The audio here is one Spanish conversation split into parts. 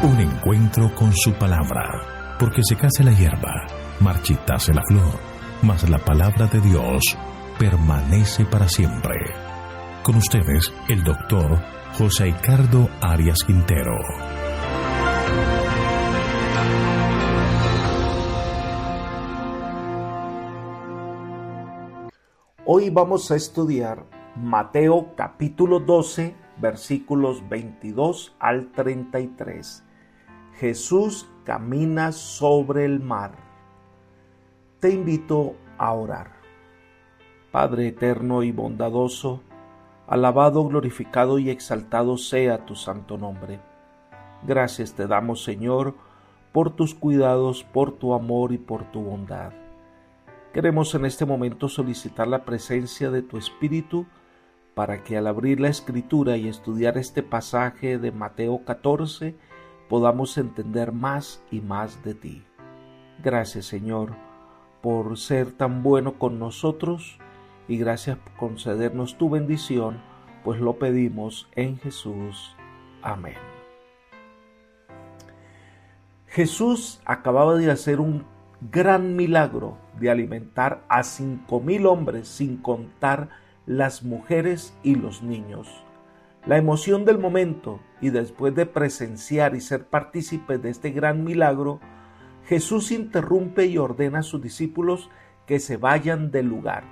Un encuentro con su palabra, porque secase la hierba, marchitase la flor, mas la palabra de Dios permanece para siempre. Con ustedes, el doctor José Ricardo Arias Quintero. Hoy vamos a estudiar Mateo capítulo 12, versículos 22 al 33. Jesús camina sobre el mar. Te invito a orar. Padre eterno y bondadoso, alabado, glorificado y exaltado sea tu santo nombre. Gracias te damos, Señor, por tus cuidados, por tu amor y por tu bondad. Queremos en este momento solicitar la presencia de tu Espíritu para que al abrir la Escritura y estudiar este pasaje de Mateo 14 podamos entender más y más de ti. Gracias, Señor, por ser tan bueno con nosotros y gracias por concedernos tu bendición, pues lo pedimos en Jesús. Amén. Jesús acababa de hacer un gran milagro de alimentar a 5,000 hombres sin contar las mujeres y los niños. La emoción del momento y después de presenciar y ser partícipe de este gran milagro, Jesús interrumpe y ordena a sus discípulos que se vayan del lugar.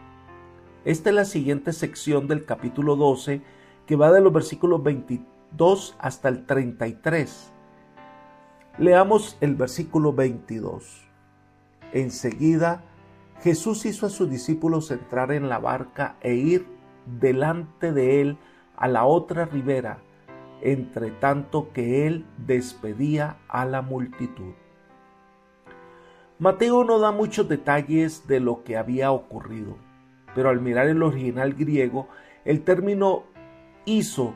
Esta es la siguiente sección del capítulo 12 que va de los versículos 22 hasta el 33. Leamos el versículo 22. Enseguida, Jesús hizo a sus discípulos entrar en la barca e ir delante de él a la otra ribera, entre tanto que él despedía a la multitud. Mateo no da muchos detalles de lo que había ocurrido, pero al mirar el original griego, el término hizo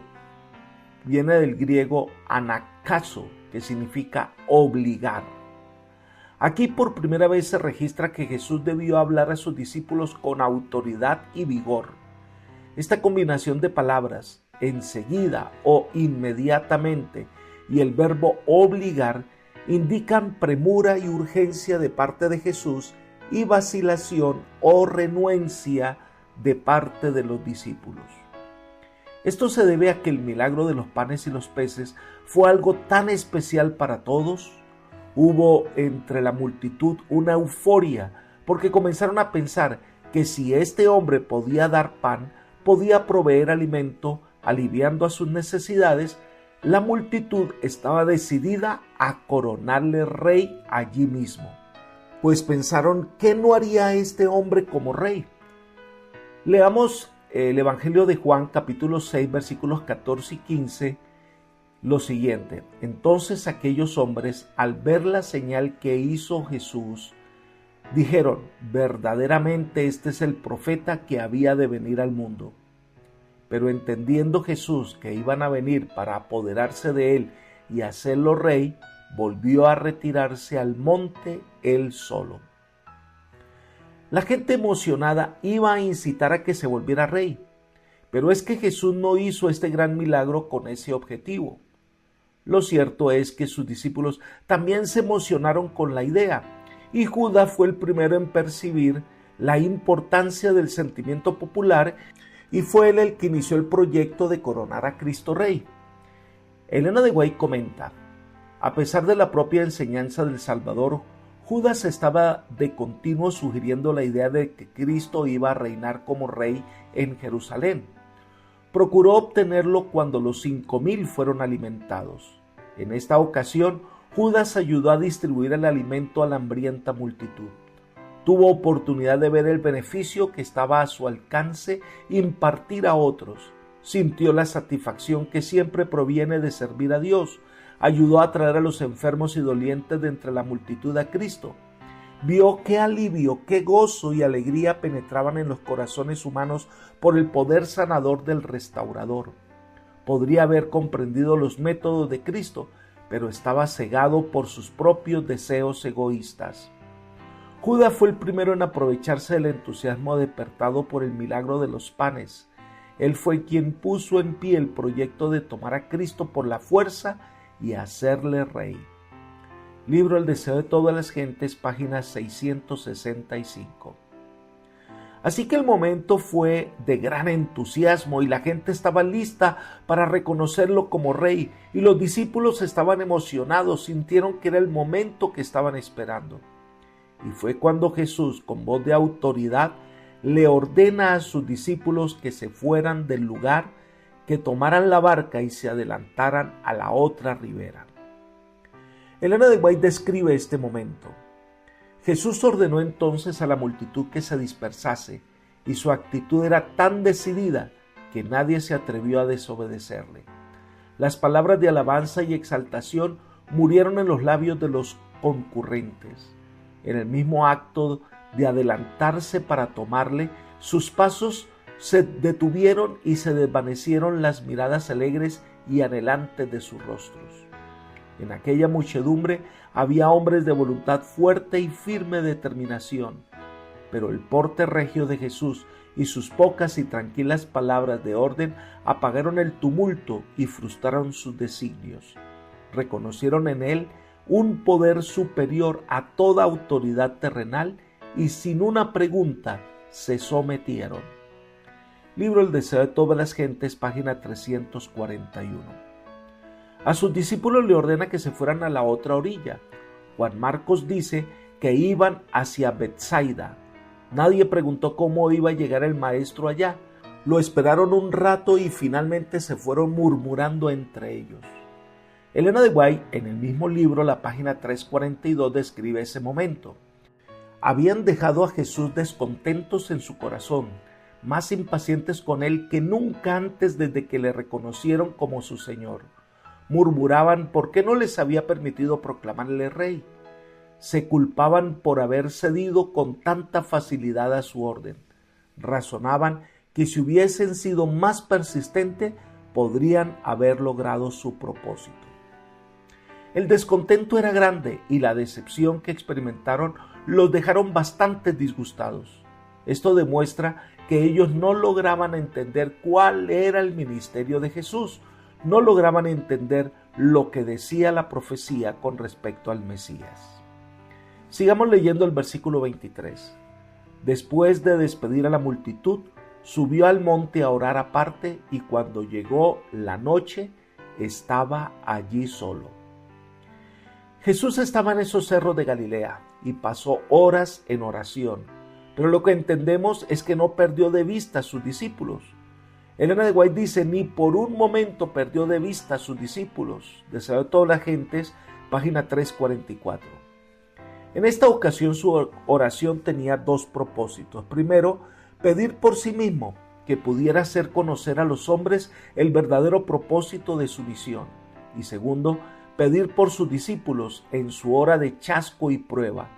viene del griego anakazo, que significa obligar. Aquí por primera vez se registra que Jesús debió hablar a sus discípulos con autoridad y vigor. Esta combinación de palabras, enseguida o inmediatamente, y el verbo obligar, indican premura y urgencia de parte de Jesús y vacilación o renuencia de parte de los discípulos. Esto se debe a que el milagro de los panes y los peces fue algo tan especial para todos. Hubo entre la multitud una euforia porque comenzaron a pensar que si este hombre podía dar pan, podía proveer alimento, aliviando a sus necesidades. La multitud estaba decidida a coronarle rey allí mismo, pues pensaron ¿qué no haría este hombre como rey? Leamos el Evangelio de Juan capítulo 6 versículos 14 y 15. Lo siguiente: entonces aquellos hombres, al ver la señal que hizo Jesús, dijeron, verdaderamente este es el profeta que había de venir al mundo. Pero entendiendo Jesús que iban a venir para apoderarse de él y hacerlo rey, volvió a retirarse al monte él solo. La gente emocionada iba a incitar a que se volviera rey, pero es que Jesús no hizo este gran milagro con ese objetivo. Lo cierto es que sus discípulos también se emocionaron con la idea, y Judas fue el primero en percibir la importancia del sentimiento popular y fue él el que inició el proyecto de coronar a Cristo Rey. Elena de White comenta, a pesar de la propia enseñanza del Salvador, Judas estaba de continuo sugiriendo la idea de que Cristo iba a reinar como rey en Jerusalén. Procuró obtenerlo cuando los 5,000 fueron alimentados. En esta ocasión, Judas ayudó a distribuir el alimento a la hambrienta multitud. Tuvo oportunidad de ver el beneficio que estaba a su alcance e impartir a otros. Sintió la satisfacción que siempre proviene de servir a Dios. Ayudó a traer a los enfermos y dolientes de entre la multitud a Cristo. Vio qué alivio, qué gozo y alegría penetraban en los corazones humanos por el poder sanador del restaurador. Podría haber comprendido los métodos de Cristo, pero estaba cegado por sus propios deseos egoístas. Judas fue el primero en aprovecharse del entusiasmo despertado por el milagro de los panes. Él fue quien puso en pie el proyecto de tomar a Cristo por la fuerza y hacerle rey. Libro El deseo de todas las gentes, página 665. Así que el momento fue de gran entusiasmo y la gente estaba lista para reconocerlo como rey, y los discípulos estaban emocionados, sintieron que era el momento que estaban esperando. Y fue cuando Jesús, con voz de autoridad, le ordena a sus discípulos que se fueran del lugar, que tomaran la barca y se adelantaran a la otra ribera. Elena de White describe este momento. Jesús ordenó entonces a la multitud que se dispersase, y su actitud era tan decidida que nadie se atrevió a desobedecerle. Las palabras de alabanza y exaltación murieron en los labios de los concurrentes. En el mismo acto de adelantarse para tomarle, sus pasos se detuvieron y se desvanecieron las miradas alegres y anhelantes de sus rostros. En aquella muchedumbre había hombres de voluntad fuerte y firme determinación, pero el porte regio de Jesús y sus pocas y tranquilas palabras de orden apagaron el tumulto y frustraron sus designios. Reconocieron en él un poder superior a toda autoridad terrenal y sin una pregunta se sometieron. Libro El deseo de todas las gentes, página 341. A sus discípulos le ordena que se fueran a la otra orilla. Juan Marcos dice que iban hacia Betsaida. Nadie preguntó cómo iba a llegar el maestro allá. Lo esperaron un rato y finalmente se fueron murmurando entre ellos. Elena de White, en el mismo libro, la página 342, describe ese momento. Habían dejado a Jesús descontentos en su corazón, más impacientes con él que nunca antes desde que le reconocieron como su Señor. Murmuraban por qué no les había permitido proclamarle rey. Se culpaban por haber cedido con tanta facilidad a su orden. Razonaban que si hubiesen sido más persistentes, podrían haber logrado su propósito. El descontento era grande y la decepción que experimentaron los dejaron bastante disgustados. Esto demuestra que ellos no lograban entender cuál era el ministerio de Jesús, no lograban entender lo que decía la profecía con respecto al Mesías. Sigamos leyendo el versículo 23. Después de despedir a la multitud, subió al monte a orar aparte, y cuando llegó la noche, estaba allí solo. Jesús estaba en esos cerros de Galilea y pasó horas en oración, pero lo que entendemos es que no perdió de vista a sus discípulos. Elena de White dice, ni por un momento perdió de vista a sus discípulos. Deseo de todas las gentes, página 344. En esta ocasión su oración tenía dos propósitos. Primero, pedir por sí mismo que pudiera hacer conocer a los hombres el verdadero propósito de su misión. Y segundo, pedir por sus discípulos en su hora de chasco y prueba.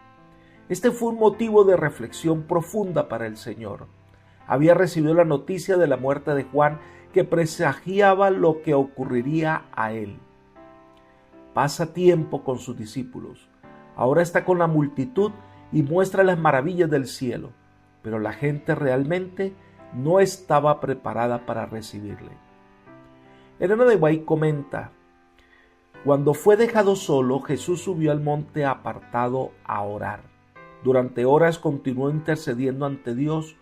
Este fue un motivo de reflexión profunda para el Señor. Había recibido la noticia de la muerte de Juan, que presagiaba lo que ocurriría a él. Pasa tiempo con sus discípulos. Ahora está con la multitud y muestra las maravillas del cielo, pero la gente realmente no estaba preparada para recibirle. Elena de White comenta, cuando fue dejado solo, Jesús subió al monte apartado a orar. Durante horas continuó intercediendo ante Dios.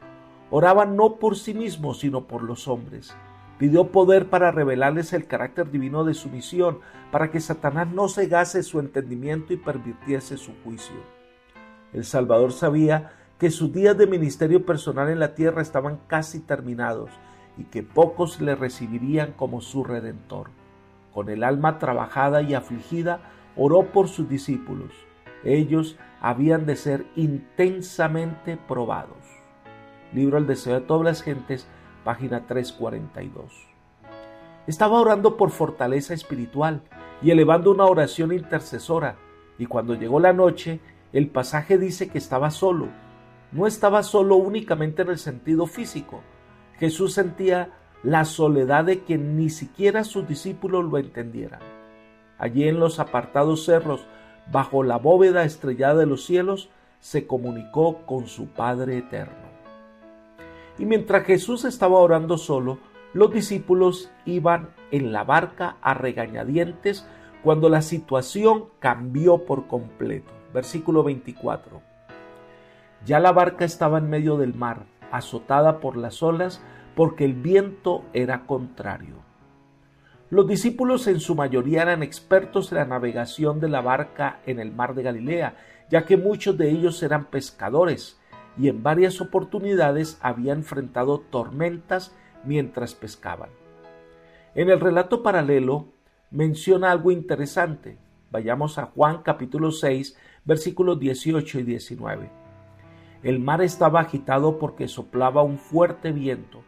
Oraba no por sí mismo, sino por los hombres. Pidió poder para revelarles el carácter divino de su misión, para que Satanás no cegase su entendimiento y pervirtiese su juicio. El Salvador sabía que sus días de ministerio personal en la tierra estaban casi terminados y que pocos le recibirían como su Redentor. Con el alma trabajada y afligida, oró por sus discípulos. Ellos habían de ser intensamente probados. Libro El deseo de todas las gentes, página 342. Estaba orando por fortaleza espiritual y elevando una oración intercesora, y cuando llegó la noche, el pasaje dice que estaba solo. No estaba solo únicamente en el sentido físico. Jesús sentía la soledad de que ni siquiera sus discípulos lo entendieran. Allí en los apartados cerros, bajo la bóveda estrellada de los cielos, se comunicó con su Padre eterno. Y mientras Jesús estaba orando solo, los discípulos iban en la barca a regañadientes cuando la situación cambió por completo. Versículo 24. Ya la barca estaba en medio del mar, azotada por las olas, porque el viento era contrario. Los discípulos en su mayoría eran expertos en la navegación de la barca en el mar de Galilea, ya que muchos de ellos eran pescadores y en varias oportunidades habían enfrentado tormentas mientras pescaban. En el relato paralelo menciona algo interesante. Vayamos a Juan capítulo 6, versículos 18 y 19. El mar estaba agitado porque soplaba un fuerte viento.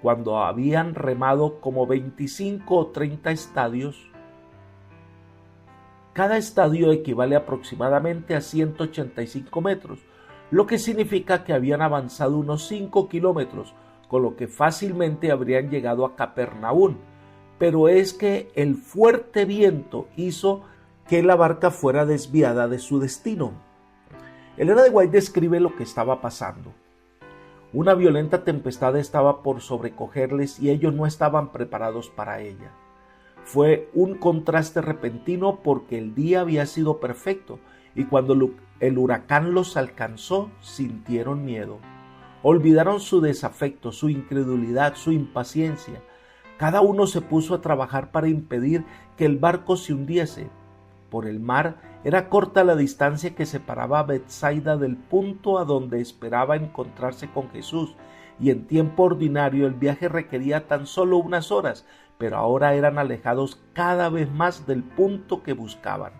Cuando habían remado como 25 o 30 estadios, cada estadio equivale aproximadamente a 185 metros, lo que significa que habían avanzado unos 5 kilómetros, con lo que fácilmente habrían llegado a Capernaum. Pero es que el fuerte viento hizo que la barca fuera desviada de su destino. Elena de White describe lo que estaba pasando. Una violenta tempestad estaba por sobrecogerles y ellos no estaban preparados para ella. Fue un contraste repentino porque el día había sido perfecto y cuando el huracán los alcanzó sintieron miedo. Olvidaron su desafecto, su incredulidad, su impaciencia. Cada uno se puso a trabajar para impedir que el barco se hundiese. Por el mar era corta la distancia que separaba a Betsaida del punto a donde esperaba encontrarse con Jesús, y en tiempo ordinario el viaje requería tan solo unas horas, pero ahora eran alejados cada vez más del punto que buscaban.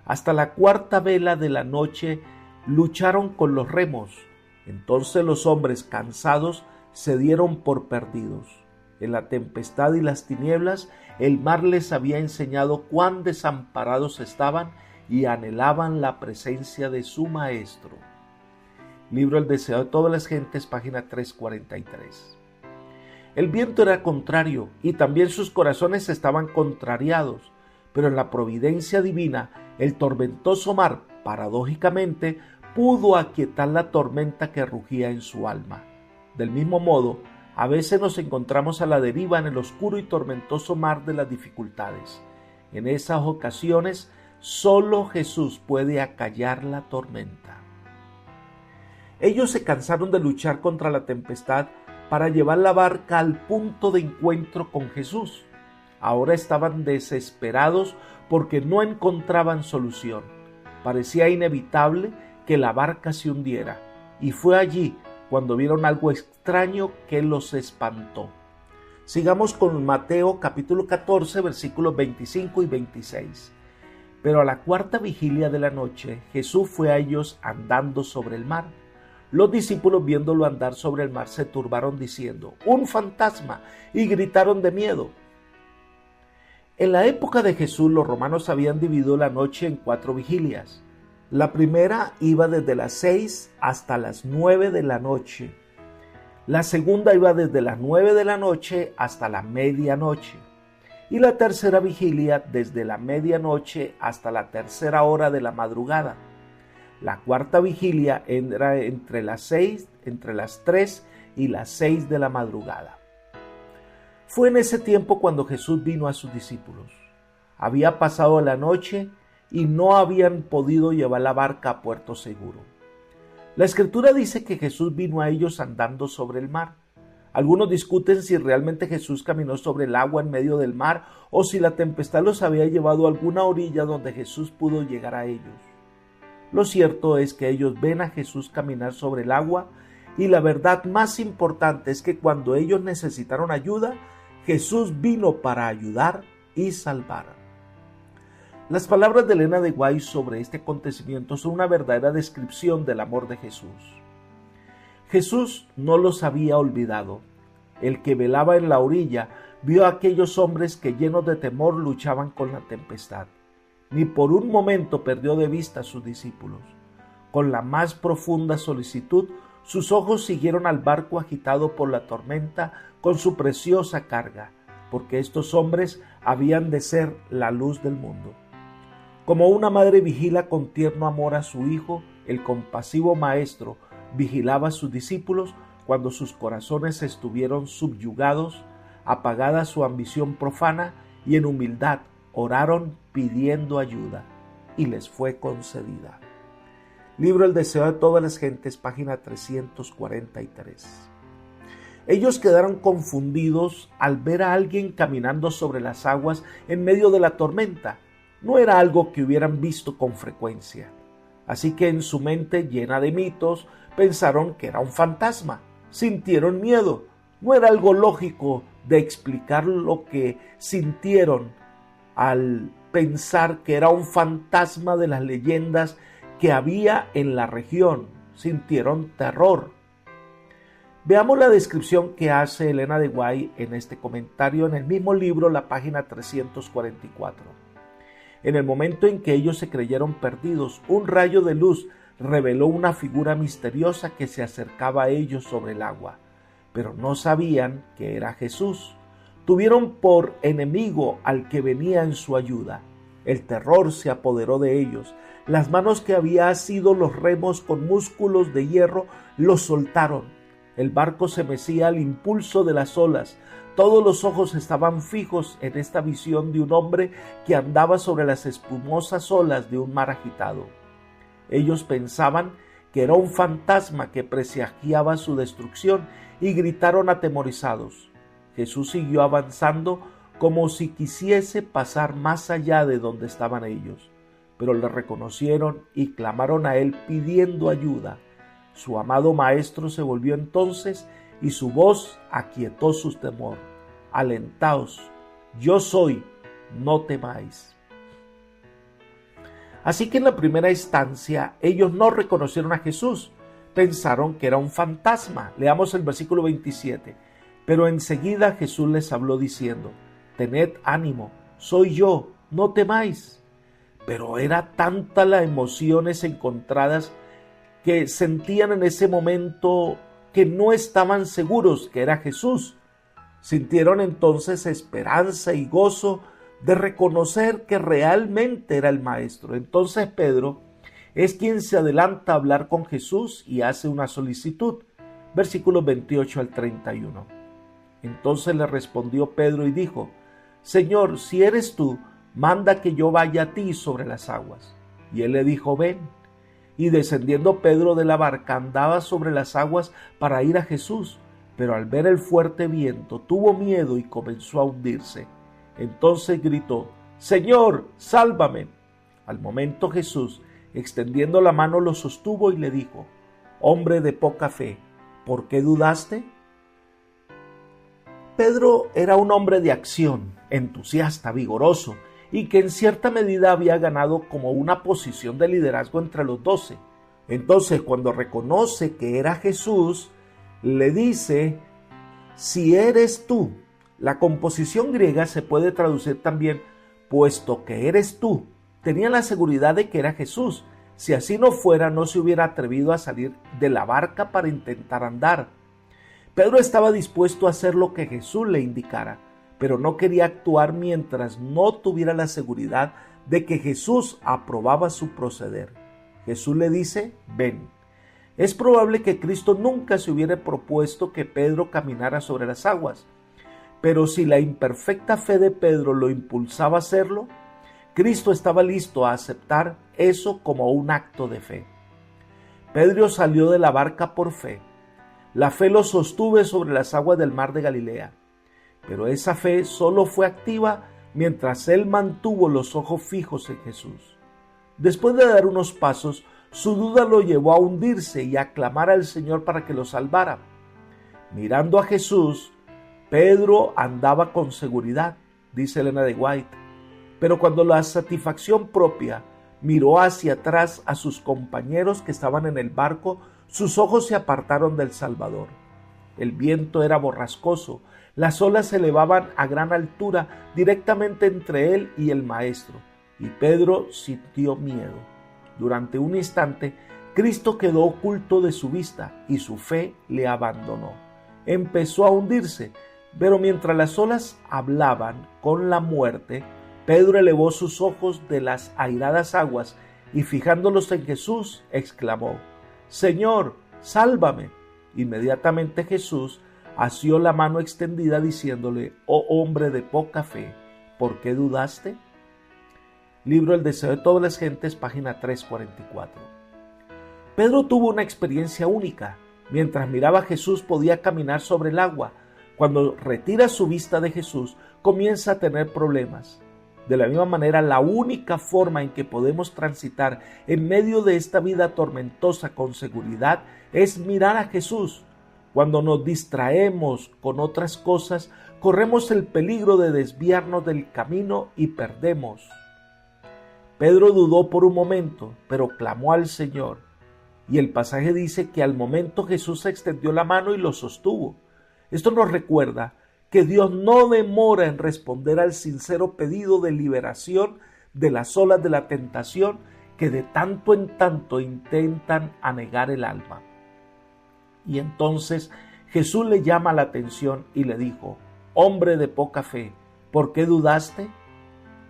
Hasta la cuarta vela de la noche lucharon con los remos. Entonces los hombres cansados se dieron por perdidos. En la tempestad y las tinieblas, el mar les había enseñado cuán desamparados estaban y anhelaban la presencia de su Maestro. Libro El deseo de todas las gentes, página 343. El viento era contrario y también sus corazones estaban contrariados, pero en la providencia divina, el tormentoso mar, paradójicamente, pudo aquietar la tormenta que rugía en su alma. Del mismo modo, a veces nos encontramos a la deriva en el oscuro y tormentoso mar de las dificultades. En esas ocasiones, solo Jesús puede acallar la tormenta. Ellos se cansaron de luchar contra la tempestad para llevar la barca al punto de encuentro con Jesús. Ahora estaban desesperados porque no encontraban solución. Parecía inevitable que la barca se hundiera, y fue allí cuando vieron algo extraño que los espantó. Sigamos con Mateo capítulo 14, versículos 25 y 26. Pero a la cuarta vigilia de la noche, Jesús fue a ellos andando sobre el mar. Los discípulos, viéndolo andar sobre el mar, se turbaron diciendo: ¡un fantasma!, y gritaron de miedo. En la época de Jesús, los romanos habían dividido la noche en 4 vigilias. La primera iba desde las 6 hasta las 9 de la noche. La segunda iba desde las 9 de la noche hasta la medianoche. Y la tercera vigilia desde la medianoche hasta la tercera hora de la madrugada. La cuarta vigilia era entre las 3 y las 6 de la madrugada. Fue en ese tiempo cuando Jesús vino a sus discípulos. Había pasado la noche y no habían podido llevar la barca a puerto seguro. La Escritura dice que Jesús vino a ellos andando sobre el mar. Algunos discuten si realmente Jesús caminó sobre el agua en medio del mar o si la tempestad los había llevado a alguna orilla donde Jesús pudo llegar a ellos. Lo cierto es que ellos ven a Jesús caminar sobre el agua, y la verdad más importante es que cuando ellos necesitaron ayuda, Jesús vino para ayudar y salvar. Las palabras de Elena de White sobre este acontecimiento son una verdadera descripción del amor de Jesús. Jesús no los había olvidado. El que velaba en la orilla vio a aquellos hombres que, llenos de temor, luchaban con la tempestad. Ni por un momento perdió de vista a sus discípulos. Con la más profunda solicitud, sus ojos siguieron al barco agitado por la tormenta con su preciosa carga, porque estos hombres habían de ser la luz del mundo. Como una madre vigila con tierno amor a su hijo, el compasivo Maestro vigilaba a sus discípulos cuando sus corazones estuvieron subyugados, apagada su ambición profana, y en humildad oraron pidiendo ayuda, y les fue concedida. Libro El deseo de todas las gentes, página 343. Ellos quedaron confundidos al ver a alguien caminando sobre las aguas en medio de la tormenta. No era algo que hubieran visto con frecuencia. Así que en su mente llena de mitos, pensaron que era un fantasma. Sintieron miedo. No era algo lógico de explicar lo que sintieron al pensar que era un fantasma de las leyendas que había en la región. Sintieron terror. Veamos la descripción que hace Elena de White en este comentario en el mismo libro, la página 344. En el momento en que ellos se creyeron perdidos, un rayo de luz reveló una figura misteriosa que se acercaba a ellos sobre el agua, pero no sabían que era Jesús. Tuvieron por enemigo al que venía en su ayuda. El terror se apoderó de ellos. Las manos que había asido los remos con músculos de hierro los soltaron. El barco se mecía al impulso de las olas. Todos los ojos estaban fijos en esta visión de un hombre que andaba sobre las espumosas olas de un mar agitado. Ellos pensaban que era un fantasma que presagiaba su destrucción y gritaron atemorizados. Jesús siguió avanzando como si quisiese pasar más allá de donde estaban ellos, pero le reconocieron y clamaron a él pidiendo ayuda. Su amado maestro se volvió entonces y su voz aquietó su temor. Alentaos, yo soy, no temáis. Así que en la primera instancia ellos no reconocieron a Jesús, pensaron que era un fantasma. Leamos el versículo 27. Pero enseguida Jesús les habló diciendo: tened ánimo, soy yo, no temáis. Pero era tanta las emociones encontradas que sentían en ese momento que no estaban seguros que era Jesús. Sintieron entonces esperanza y gozo de reconocer que realmente era el Maestro. Entonces Pedro es quien se adelanta a hablar con Jesús y hace una solicitud. Versículos 28 al 31. Entonces le respondió Pedro y dijo: Señor, si eres tú, manda que yo vaya a ti sobre las aguas. Y él le dijo: ven. Y descendiendo Pedro de la barca andaba sobre las aguas para ir a Jesús, pero al ver el fuerte viento tuvo miedo y comenzó a hundirse. Entonces gritó: Señor, sálvame. Al momento Jesús, extendiendo la mano, lo sostuvo y le dijo: hombre de poca fe, ¿por qué dudaste? Pedro era un hombre de acción, entusiasta, vigoroso, y que en cierta medida había ganado como una posición de liderazgo entre los 12. Entonces, cuando reconoce que era Jesús, le dice: si eres tú. La composición griega se puede traducir también: puesto que eres tú. Tenía la seguridad de que era Jesús. Si así no fuera, no se hubiera atrevido a salir de la barca para intentar andar. Pedro estaba dispuesto a hacer lo que Jesús le indicara, pero no quería actuar mientras no tuviera la seguridad de que Jesús aprobaba su proceder. Jesús le dice: ven. Es probable que Cristo nunca se hubiera propuesto que Pedro caminara sobre las aguas, pero si la imperfecta fe de Pedro lo impulsaba a hacerlo, Cristo estaba listo a aceptar eso como un acto de fe. Pedro salió de la barca por fe. La fe lo sostuvo sobre las aguas del mar de Galilea. Pero esa fe solo fue activa mientras él mantuvo los ojos fijos en Jesús. Después de dar unos pasos, su duda lo llevó a hundirse y a clamar al Señor para que lo salvara. Mirando a Jesús, Pedro andaba con seguridad, dice Elena de White, pero cuando la satisfacción propia miró hacia atrás a sus compañeros que estaban en el barco, sus ojos se apartaron del Salvador. El viento era borrascoso, las olas se elevaban a gran altura directamente entre él y el Maestro, y Pedro sintió miedo. Durante un instante, Cristo quedó oculto de su vista y su fe le abandonó. Empezó a hundirse, pero mientras las olas hablaban con la muerte, Pedro elevó sus ojos de las airadas aguas y fijándolos en Jesús, exclamó: Señor, sálvame. Inmediatamente Jesús asió la mano extendida diciéndole: oh hombre de poca fe, ¿por qué dudaste? Libro El deseo de todas las gentes, página 344. Pedro tuvo una experiencia única. Mientras miraba a Jesús podía caminar sobre el agua. Cuando retira su vista de Jesús, comienza a tener problemas. De la misma manera, la única forma en que podemos transitar en medio de esta vida tormentosa con seguridad es mirar a Jesús. Cuando nos distraemos con otras cosas, corremos el peligro de desviarnos del camino y perdemos. Pedro dudó por un momento, pero clamó al Señor. Y el pasaje dice que al momento Jesús extendió la mano y lo sostuvo. Esto nos recuerda que Dios no demora en responder al sincero pedido de liberación de las olas de la tentación que de tanto en tanto intentan anegar el alma. Y entonces Jesús le llama la atención y le dijo: hombre de poca fe, ¿por qué dudaste?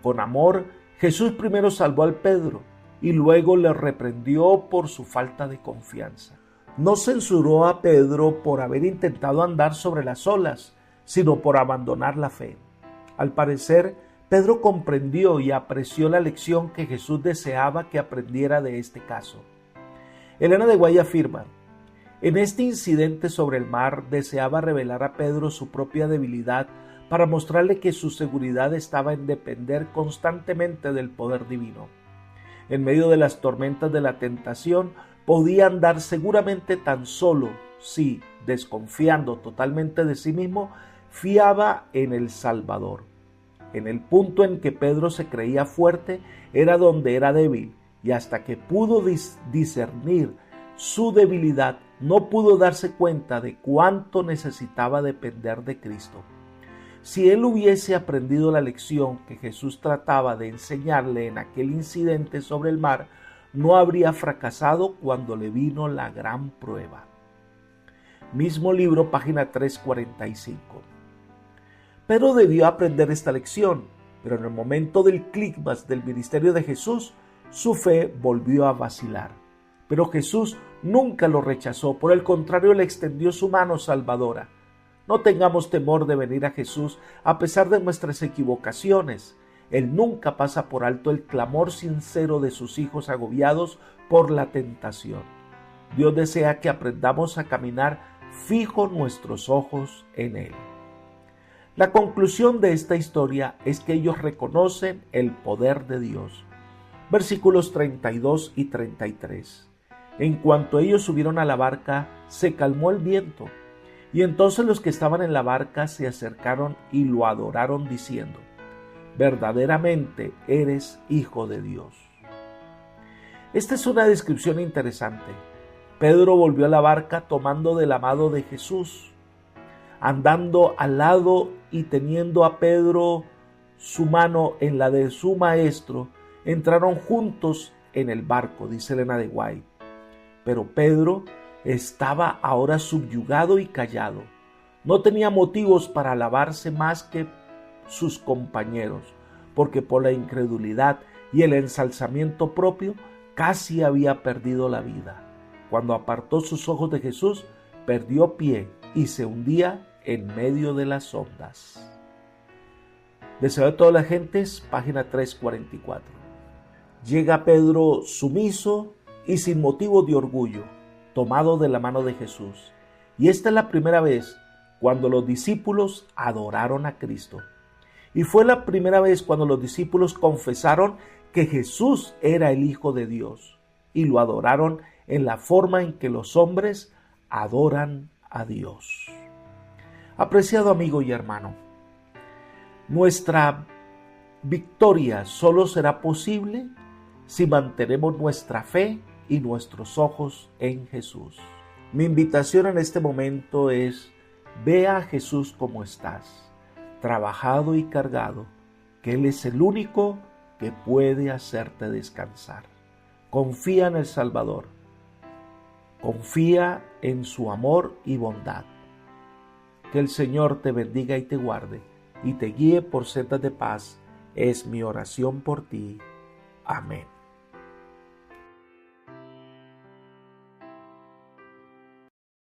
Con amor, Jesús primero salvó al Pedro y luego le reprendió por su falta de confianza. No censuró a Pedro por haber intentado andar sobre las olas, sino por abandonar la fe. Al parecer, Pedro comprendió y apreció la lección que Jesús deseaba que aprendiera de este caso. Elena de White afirma: en este incidente sobre el mar deseaba revelar a Pedro su propia debilidad para mostrarle que su seguridad estaba en depender constantemente del poder divino. En medio de las tormentas de la tentación, podía andar seguramente tan solo si, desconfiando totalmente de sí mismo, fiaba en el Salvador. En el punto en que Pedro se creía fuerte era donde era débil, y hasta que pudo discernir su debilidad, no pudo darse cuenta de cuánto necesitaba depender de Cristo. Si él hubiese aprendido la lección que Jesús trataba de enseñarle en aquel incidente sobre el mar, no habría fracasado cuando le vino la gran prueba. Mismo libro, página 345. Pedro debió aprender esta lección, pero en el momento del clímax del ministerio de Jesús, su fe volvió a vacilar. Pero Jesús nunca lo rechazó, por el contrario le extendió su mano salvadora. No tengamos temor de venir a Jesús a pesar de nuestras equivocaciones. Él nunca pasa por alto el clamor sincero de sus hijos agobiados por la tentación. Dios desea que aprendamos a caminar fijo nuestros ojos en Él. La conclusión de esta historia es que ellos reconocen el poder de Dios. Versículos 32 y 33. En cuanto ellos subieron a la barca, se calmó el viento. Y entonces los que estaban en la barca se acercaron y lo adoraron diciendo: verdaderamente eres Hijo de Dios. Esta es una descripción interesante. Pedro volvió a la barca tomando de la mano de Jesús, andando al lado y teniendo a Pedro su mano en la de su maestro. Entraron juntos en el barco, dice Elena de White. Pero Pedro estaba ahora subyugado y callado. No tenía motivos para alabarse más que sus compañeros, porque por la incredulidad y el ensalzamiento propio casi había perdido la vida. Cuando apartó sus ojos de Jesús, perdió pie y se hundía en medio de las ondas. Deseo de todas las gentes, página 344. Llega Pedro sumiso y sin motivo de orgullo, tomado de la mano de Jesús. Y esta es la primera vez cuando los discípulos adoraron a Cristo. Y fue la primera vez cuando los discípulos confesaron que Jesús era el Hijo de Dios. Y lo adoraron en la forma en que los hombres adoran a Dios. Apreciado amigo y hermano, nuestra victoria solo será posible si mantenemos nuestra fe y nuestros ojos en Jesús. Mi invitación en este momento es: ve a Jesús como estás, trabajado y cargado, que Él es el único que puede hacerte descansar. Confía en el Salvador, confía en su amor y bondad. Que el Señor te bendiga y te guarde y te guíe por sendas de paz. Es mi oración por ti. Amén.